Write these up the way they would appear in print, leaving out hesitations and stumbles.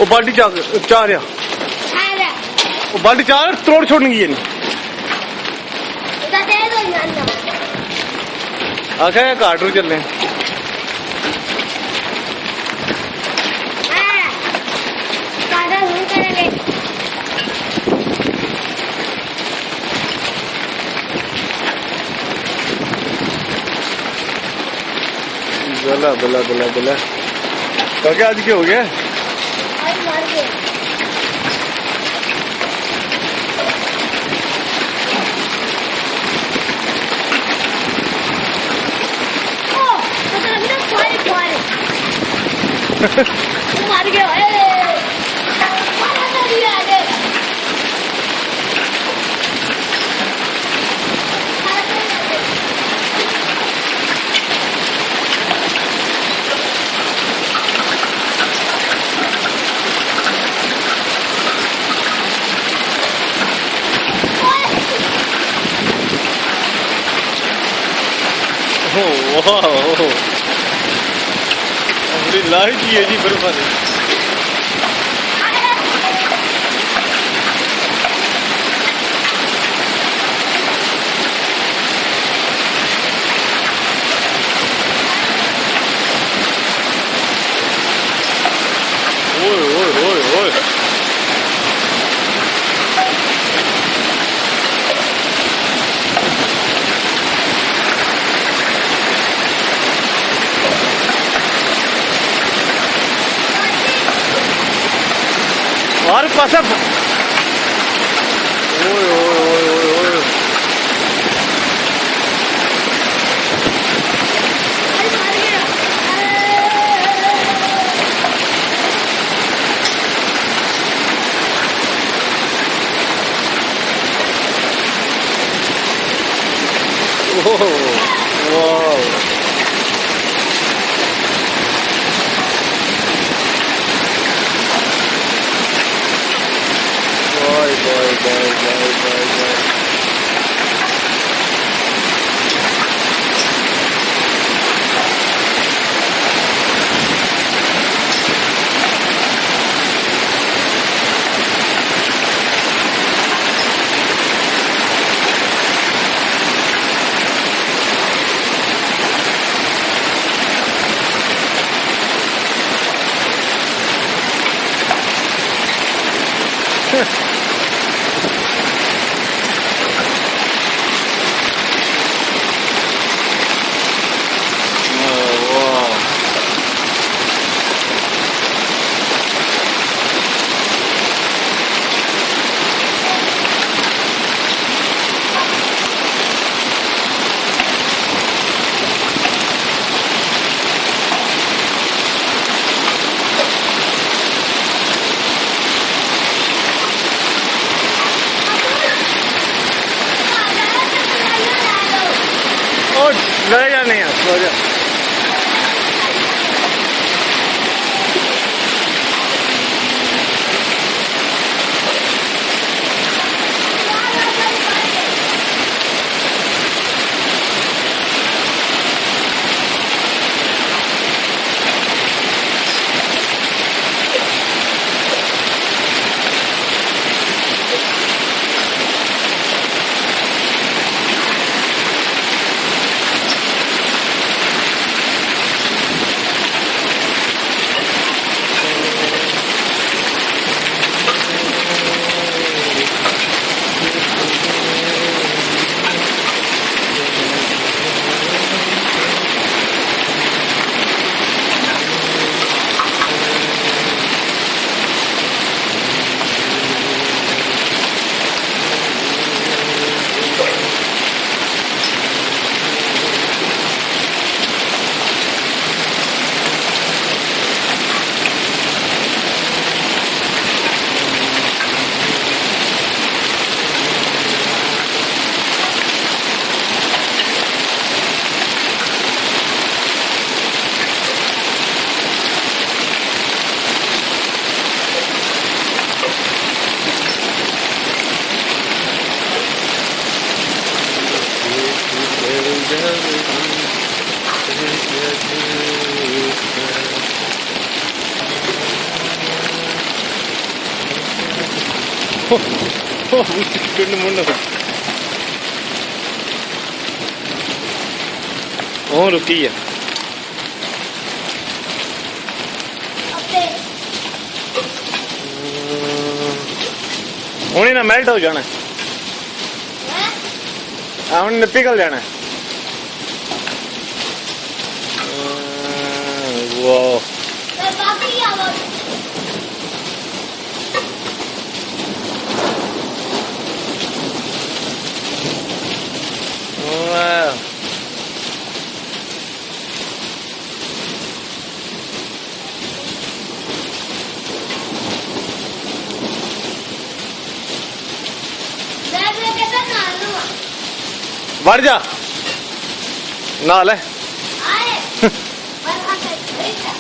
ਉਹ ਬਾਲਟੀ ਚਾਹ ਰਿਹਾ ਉਹ ਬਾਲਟੀ ਚਾਹ ਤੋੜ ਛੋੜਨਗੀ ਇਹਨੇ ਆਖਿਆ ਘਾਟ ਨੂੰ ਚੱਲੇ बला बला बला बला क्या आज क्या हो गया मार गया हमने लाई की है जी बर्फानी ओए ओए ओए ओए और पासा ओए ओए ओए ओए ओए वाह Bye. ले जाने हैं सो जा ரெண்டு மூணு ਉਹ ਰੁਕੀ ਆ अपने ਹੁਣੇ ਨਾ ਮੈਲਟ ਹੋ ਜਾਣਾ हैं ਆ ਹੁਣ ਨੇ ਪਿਘਲ ਜਾਣਾ ਵਾਓ मैं बाकी आवाज ਵਾਓ मैं कहता ना लूं ਵੜ ਜਾ ਨਾਲ ਹੈ आए पर हाथ बैठा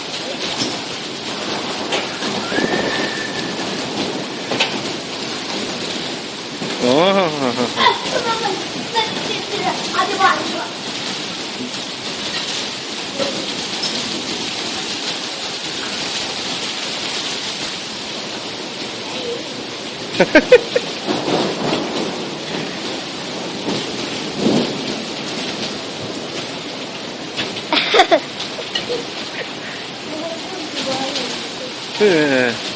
आगे बाहर Yeah.